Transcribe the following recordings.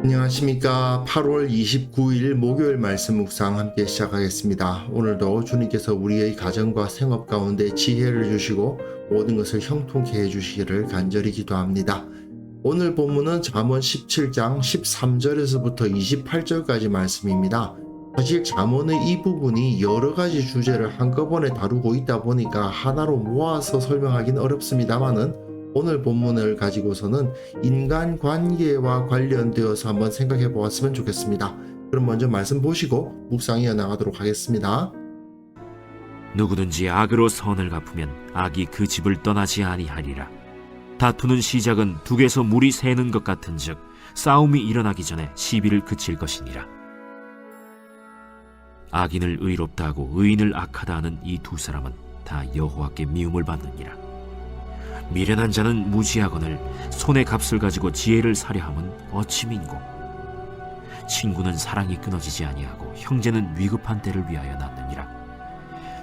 안녕하십니까. 8월 29일 목요일 말씀 묵상 함께 시작하겠습니다. 오늘도 주님께서 우리의 가정과 생업 가운데 지혜를 주시고 모든 것을 형통케 해주시기를 간절히 기도합니다. 오늘 본문은 잠언 17장 13절에서부터 28절까지 말씀입니다. 사실 잠언의 이 부분이 여러 가지 주제를 한꺼번에 다루고 있다 보니까 하나로 모아서 설명하기는 어렵습니다만은 오늘 본문을 가지고서는 인간관계와 관련되어서 한번 생각해 보았으면 좋겠습니다. 그럼 먼저 말씀 보시고 묵상 이어나가도록 하겠습니다. 누구든지 악으로 선을 갚으면 악이 그 집을 떠나지 아니하리라. 다투는 시작은 둑에서 물이 새는 것 같은즉 싸움이 일어나기 전에 시비를 그칠 것이니라. 악인을 의롭다 하고 의인을 악하다 하는 이 두 사람은 다 여호와께 미움을 받느니라. 미련한 자는 무지하거늘 손의 값을 가지고 지혜를 사려함은 어찌 민고. 친구는 사랑이 끊어지지 아니하고 형제는 위급한 때를 위하여 낳느니라.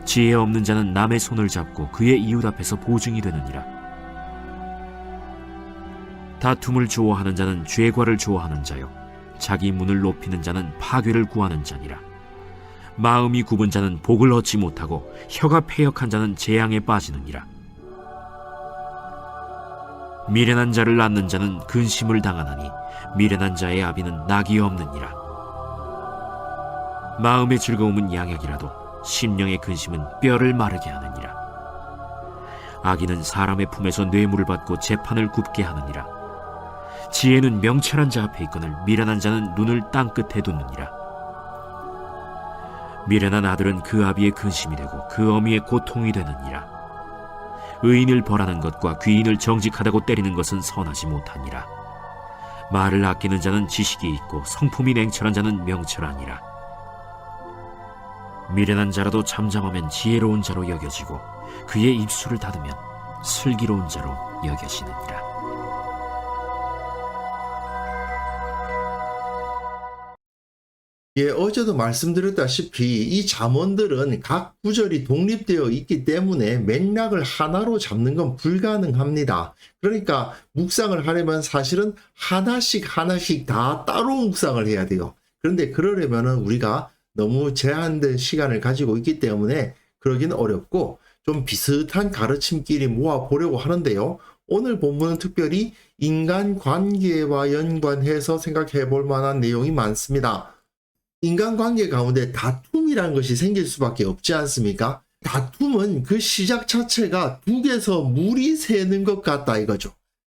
지혜 없는 자는 남의 손을 잡고 그의 이웃 앞에서 보증이 되느니라. 다툼을 좋아하는 자는 죄과를 좋아하는 자요 자기 문을 높이는 자는 파괴를 구하는 자니라. 마음이 굽은 자는 복을 얻지 못하고 혀가 패역한 자는 재앙에 빠지느니라. 미련한 자를 낳는 자는 근심을 당하나니 미련한 자의 아비는 낙이 없느니라. 마음의 즐거움은 양약이라도 심령의 근심은 뼈를 마르게 하느니라. 악인은 사람의 품에서 뇌물을 받고 재판을 굽게 하느니라. 지혜는 명철한 자 앞에 있거늘 미련한 자는 눈을 땅 끝에 두느니라. 미련한 아들은 그 아비의 근심이 되고 그 어미의 고통이 되느니라. 의인을 벌하는 것과 귀인을 정직하다고 때리는 것은 선하지 못하니라. 말을 아끼는 자는 지식이 있고 성품이 냉철한 자는 명철하니라. 미련한 자라도 잠잠하면 지혜로운 자로 여겨지고 그의 입술을 닫으면 슬기로운 자로 여겨지느니라. 어제도 말씀드렸다시피 이 잠언들은 각 구절이 독립되어 있기 때문에 맥락을 하나로 잡는 건 불가능합니다. 그러니까 묵상을 하려면 사실은 하나씩 다 따로 묵상을 해야 돼요. 그런데 그러려면 우리가 너무 제한된 시간을 가지고 있기 때문에 그러기는 어렵고 좀 비슷한 가르침끼리 모아보려고 하는데요. 오늘 본문은 특별히 인간관계와 연관해서 생각해 볼 만한 내용이 많습니다. 인간관계 가운데 다툼이라는 것이 생길 수밖에 없지 않습니까? 다툼은 그 시작 자체가 둑에서 물이 새는 것 같다 이거죠.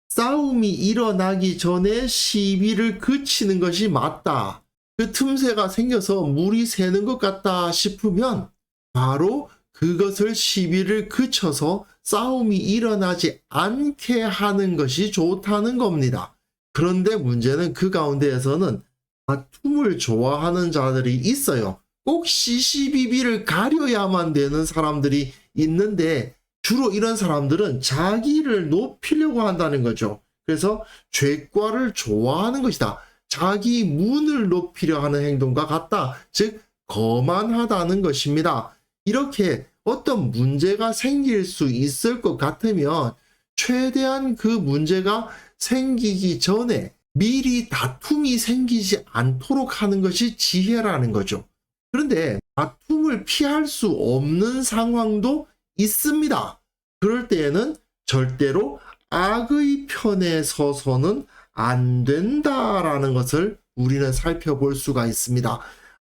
싸움이 일어나기 전에 시비를 그치는 것이 맞다. 그 틈새가 생겨서 물이 새는 것 같다 싶으면 바로 그것을 시비를 그쳐서 싸움이 일어나지 않게 하는 것이 좋다는 겁니다. 그런데 문제는 그 가운데에서는 다툼을 좋아하는 자들이 있어요. 꼭 시시비비를 가려야만 되는 사람들이 있는데 주로 이런 사람들은 자기를 높이려고 한다는 거죠. 그래서 죄과를 좋아하는 것이다. 자기 문을 높이려 하는 행동과 같다. 즉 거만하다는 것입니다. 이렇게 어떤 문제가 생길 수 있을 것 같으면 최대한 그 문제가 생기기 전에 미리 다툼이 생기지 않도록 하는 것이 지혜라는 거죠. 그런데 다툼을 피할 수 없는 상황도 있습니다. 그럴 때에는 절대로 악의 편에 서서는 안 된다라는 것을 우리는 살펴볼 수가 있습니다.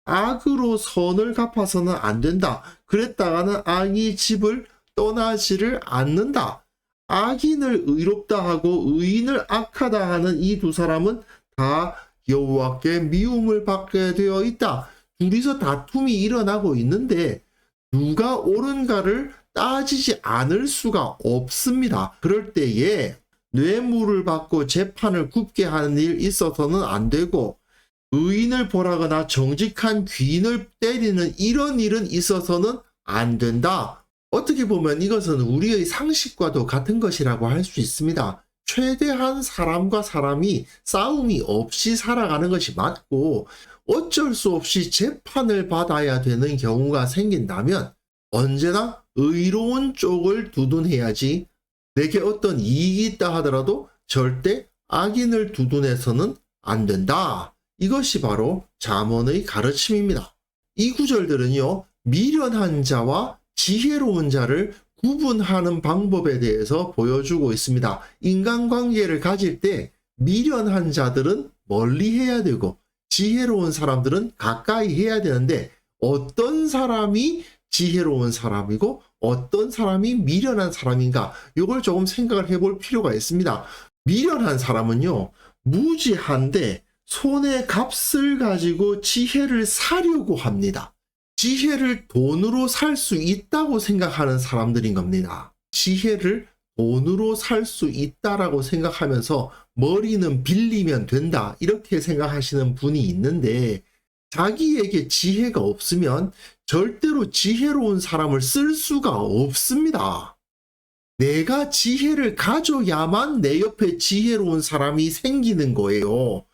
악으로 선을 갚아서는 안 된다. 그랬다가는 악이 집을 떠나지를 않는다. 악인을 의롭다 하고 의인을 악하다 하는 이 두 사람은 다 여호와께 미움을 받게 되어 있다. 둘이서 다툼이 일어나고 있는데 누가 옳은가를 따지지 않을 수가 없습니다. 그럴 때에 뇌물을 받고 재판을 굽게 하는 일 있어서는 안 되고 의인을 벌하거나 정직한 귀인을 때리는 이런 일은 있어서는 안 된다. 어떻게 보면 이것은 우리의 상식과도 같은 것이라고 할 수 있습니다. 최대한 사람과 사람이 싸움이 없이 살아가는 것이 맞고 어쩔 수 없이 재판을 받아야 되는 경우가 생긴다면 언제나 의로운 쪽을 두둔해야지 내게 어떤 이익이 있다 하더라도 절대 악인을 두둔해서는 안 된다. 이것이 바로 잠언의 가르침입니다. 이 구절들은요, 미련한 자와 지혜로운 자를 구분하는 방법에 대해서 보여주고 있습니다. 인간관계를 가질 때 미련한 자들은 멀리 해야 되고 지혜로운 사람들은 가까이 해야 되는데, 어떤 사람이 지혜로운 사람이고 어떤 사람이 미련한 사람인가, 이걸 조금 생각을 해볼 필요가 있습니다. 미련한 사람은요, 무지한데 손의 값을 가지고 지혜를 사려고 합니다. 지혜를 돈으로 살 수 있다고 생각하는 사람들인 겁니다. 지혜를 돈으로 살 수 있다라고 생각하면서 머리는 빌리면 된다, 이렇게 생각하시는 분이 있는데, 자기에게 지혜가 없으면 절대로 지혜로운 사람을 쓸 수가 없습니다. 내가 지혜를 가져야만 내 옆에 지혜로운 사람이 생기는 거예요.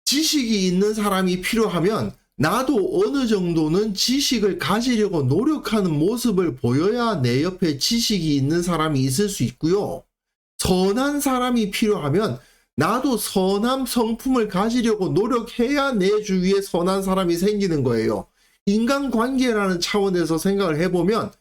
지식이 있는 사람이 필요하면 나도 어느 정도는 지식을 가지려고 노력하는 모습을 보여야 내 옆에 지식이 있는 사람이 있을 수 있고요. 선한 사람이 필요하면 나도 선한 성품을 가지려고 노력해야 내 주위에 선한 사람이 생기는 거예요. 인간관계라는 차원에서 생각을 해보면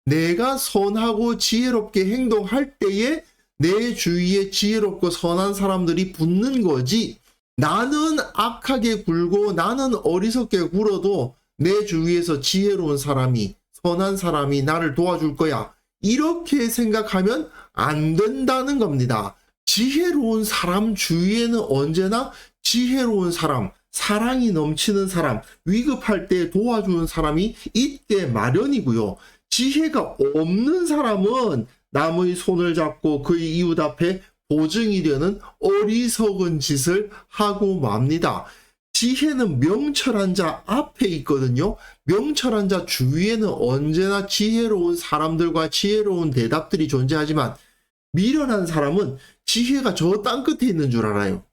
내가 선하고 지혜롭게 행동할 때에 내 주위에 지혜롭고 선한 사람들이 붙는 거지, 나는 악하게 굴고 나는 어리석게 굴어도 내 주위에서 지혜로운 사람이, 선한 사람이 나를 도와줄 거야, 이렇게 생각하면 안 된다는 겁니다. 지혜로운 사람 주위에는 언제나 지혜로운 사람, 사랑이 넘치는 사람, 위급할 때 도와주는 사람이 있게 마련이고요. 지혜가 없는 사람은 남의 손을 잡고 그의 이웃 앞에 보증이 되는 어리석은 짓을 하고 맙니다. 지혜는 명철한 자 앞에 있거든요. 명철한 자 주위에는 언제나 지혜로운 사람들과 지혜로운 대답들이 존재하지만, 미련한 사람은 지혜가 저 땅끝에 있는 줄 알아요.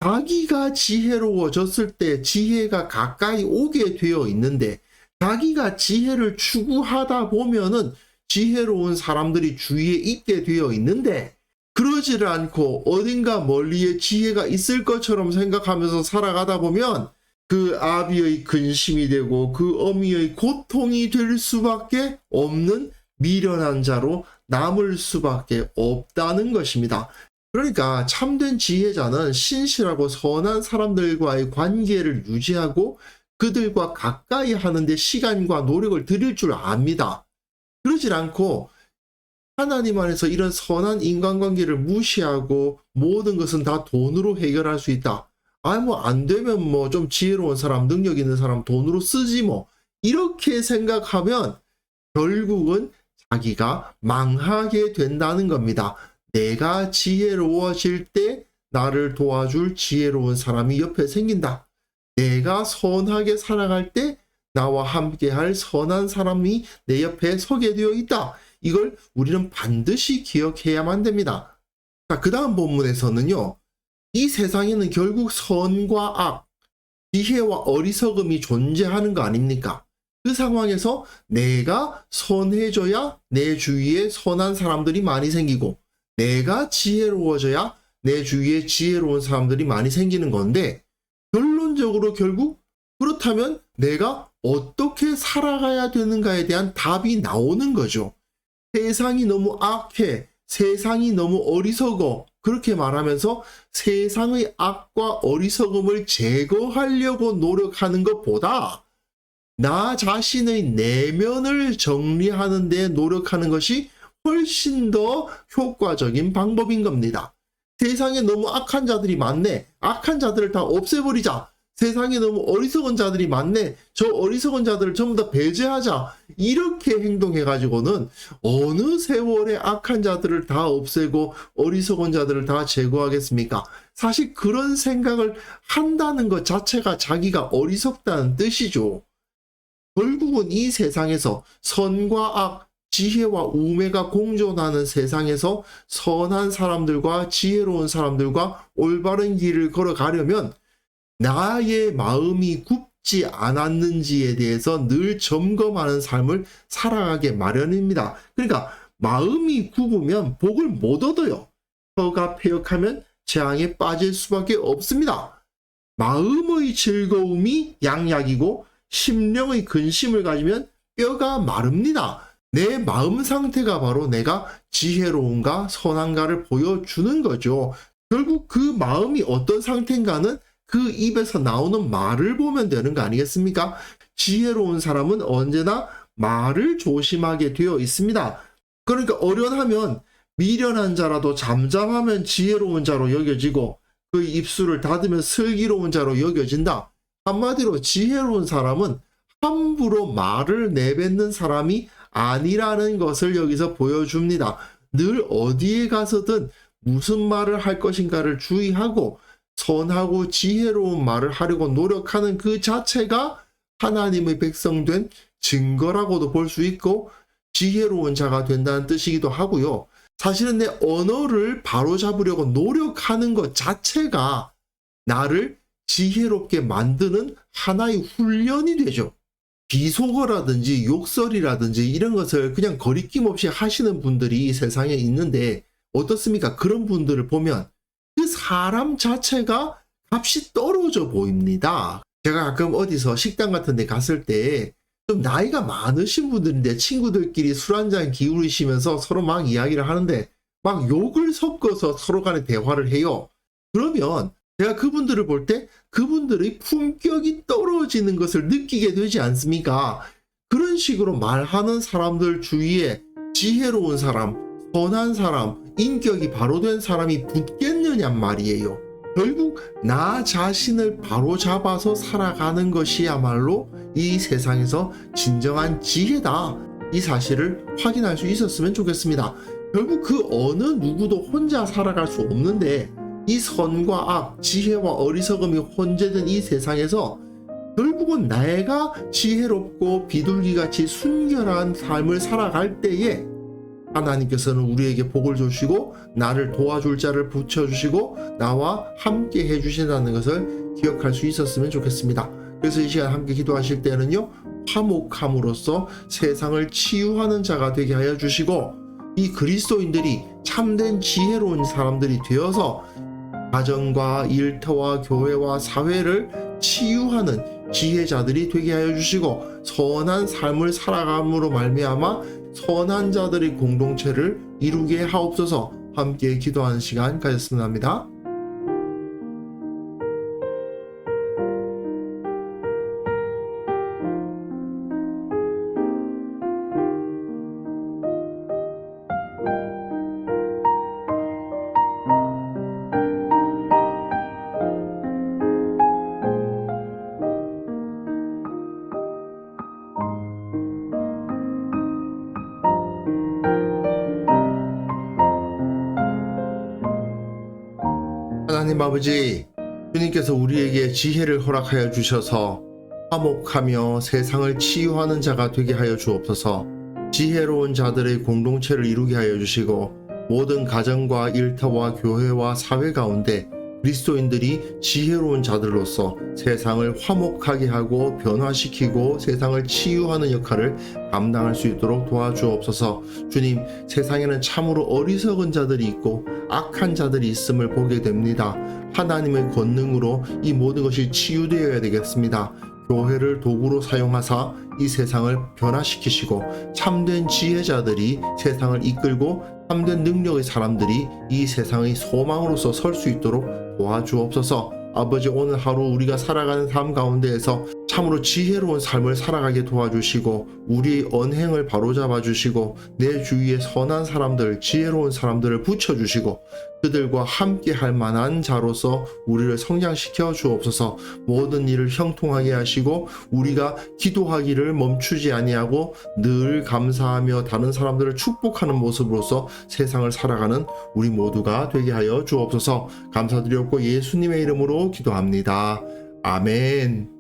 자기가 지혜로워졌을 때 지혜가 가까이 오게 되어 있는데, 자기가 지혜를 추구하다 보면은 지혜로운 사람들이 주위에 있게 되어 있는데, 그러지를 않고 어딘가 멀리에 지혜가 있을 것처럼 생각하면서 살아가다 보면 그 아비의 근심이 되고 그 어미의 고통이 될 수밖에 없는 미련한 자로 남을 수밖에 없다는 것입니다. 그러니까 참된 지혜자는 신실하고 선한 사람들과의 관계를 유지하고 그들과 가까이 하는데 시간과 노력을 들일 줄 압니다. 그러질 않고 하나님 안에서 이런 선한 인간관계를 무시하고 모든 것은 다 돈으로 해결할 수 있다. 안 되면 좀 지혜로운 사람, 능력 있는 사람 돈으로 쓰지 이렇게 생각하면 결국은 자기가 망하게 된다는 겁니다. 내가 지혜로워질 때 나를 도와줄 지혜로운 사람이 옆에 생긴다. 내가 선하게 살아갈 때 나와 함께할 선한 사람이 내 옆에 서게 되어 있다. 이걸 우리는 반드시 기억해야만 됩니다. 자, 그 다음 본문에서는요, 이 세상에는 결국 선과 악, 지혜와 어리석음이 존재하는 거 아닙니까? 그 상황에서 내가 선해져야 내 주위에 선한 사람들이 많이 생기고, 내가 지혜로워져야 내 주위에 지혜로운 사람들이 많이 생기는 건데, 결론적으로 결국 그렇다면 내가 어떻게 살아가야 되는가에 대한 답이 나오는 거죠. 세상이 너무 악해, 세상이 너무 어리석어, 그렇게 말하면서 세상의 악과 어리석음을 제거하려고 노력하는 것보다 나 자신의 내면을 정리하는 데 노력하는 것이 훨씬 더 효과적인 방법인 겁니다. 세상에 너무 악한 자들이 많네, 악한 자들을 다 없애버리자. 세상에 너무 어리석은 자들이 많네, 저 어리석은 자들을 전부 다 배제하자. 이렇게 행동해가지고는 어느 세월에 악한 자들을 다 없애고 어리석은 자들을 다 제거하겠습니까? 사실 그런 생각을 한다는 것 자체가 자기가 어리석다는 뜻이죠. 결국은 이 세상에서 선과 악, 지혜와 우매가 공존하는 세상에서 선한 사람들과 지혜로운 사람들과 올바른 길을 걸어가려면 나의 마음이 굽지 않았는지에 대해서 늘 점검하는 삶을 살아가게 마련입니다. 그러니까 마음이 굽으면 복을 못 얻어요. 혀가 패역하면 재앙에 빠질 수밖에 없습니다. 마음의 즐거움이 양약이고 심령의 근심을 가지면 뼈가 마릅니다. 내 마음 상태가 바로 내가 지혜로운가 선한가를 보여주는 거죠. 결국 그 마음이 어떤 상태인가는 그 입에서 나오는 말을 보면 되는 거 아니겠습니까? 지혜로운 사람은 언제나 말을 조심하게 되어 있습니다. 그러니까 어련하면 미련한 자라도 잠잠하면 지혜로운 자로 여겨지고 그 입술을 닫으면 슬기로운 자로 여겨진다. 한마디로 지혜로운 사람은 함부로 말을 내뱉는 사람이 아니라는 것을 여기서 보여줍니다. 늘 어디에 가서든 무슨 말을 할 것인가를 주의하고 선하고 지혜로운 말을 하려고 노력하는 그 자체가 하나님의 백성된 증거라고도 볼 수 있고 지혜로운 자가 된다는 뜻이기도 하고요. 사실은 내 언어를 바로잡으려고 노력하는 것 자체가 나를 지혜롭게 만드는 하나의 훈련이 되죠. 비속어라든지 욕설이라든지 이런 것을 그냥 거리낌 없이 하시는 분들이 이 세상에 있는데 어떻습니까? 그런 분들을 보면 그 사람 자체가 값이 떨어져 보입니다. 제가 가끔 어디서 식당 같은 데 갔을 때 좀 나이가 많으신 분들인데 친구들끼리 술 한잔 기울이시면서 서로 막 이야기를 하는데 막 욕을 섞어서 서로 간에 대화를 해요. 그러면 제가 그분들을 볼 때 그분들의 품격이 떨어지는 것을 느끼게 되지 않습니까? 그런 식으로 말하는 사람들 주위에 지혜로운 사람, 선한 사람, 인격이 바로 된 사람이 붙겠느냐 말이에요. 결국 나 자신을 바로잡아서 살아가는 것이야말로 이 세상에서 진정한 지혜다. 이 사실을 확인할 수 있었으면 좋겠습니다. 결국 그 어느 누구도 혼자 살아갈 수 없는데 이 선과 악, 지혜와 어리석음이 혼재된 이 세상에서 결국은 내가 지혜롭고 비둘기같이 순결한 삶을 살아갈 때에 하나님께서는 우리에게 복을 주시고 나를 도와줄 자를 붙여주시고 나와 함께 해주신다는 것을 기억할 수 있었으면 좋겠습니다. 그래서 이 시간 함께 기도하실 때는요, 화목함으로써 세상을 치유하는 자가 되게 하여 주시고 이 그리스도인들이 참된 지혜로운 사람들이 되어서 가정과 일터와 교회와 사회를 치유하는 지혜자들이 되게 하여 주시고 선한 삶을 살아감으로 말미암아 선한 자들의 공동체를 이루게 하옵소서. 함께 기도하는 시간 가졌으면 합니다. 하나님 아버지, 주님께서 우리에게 지혜를 허락하여 주셔서 화목하며 세상을 치유하는 자가 되게 하여 주옵소서. 지혜로운 자들의 공동체를 이루게 하여 주시고 모든 가정과 일터와 교회와 사회 가운데 그리스도인들이 지혜로운 자들로서 세상을 화목하게 하고 변화시키고 세상을 치유하는 역할을 감당할 수 있도록 도와주옵소서. 주님, 세상에는 참으로 어리석은 자들이 있고 악한 자들이 있음을 보게 됩니다. 하나님의 권능으로 이 모든 것이 치유되어야 되겠습니다. 교회를 도구로 사용하사 이 세상을 변화시키시고 참된 지혜자들이 세상을 이끌고 참된 능력의 사람들이 이 세상의 소망으로서 설 수 있도록 도와주옵소서. 아버지, 오늘 하루 우리가 살아가는 삶 가운데에서 참으로 지혜로운 삶을 살아가게 도와주시고 우리의 언행을 바로잡아 주시고 내 주위에 선한 사람들, 지혜로운 사람들을 붙여주시고 그들과 함께 할 만한 자로서 우리를 성장시켜 주옵소서. 모든 일을 형통하게 하시고 우리가 기도하기를 멈추지 아니하고 늘 감사하며 다른 사람들을 축복하는 모습으로서 세상을 살아가는 우리 모두가 되게 하여 주옵소서. 감사드렸고 예수님의 이름으로 기도합니다. 아멘.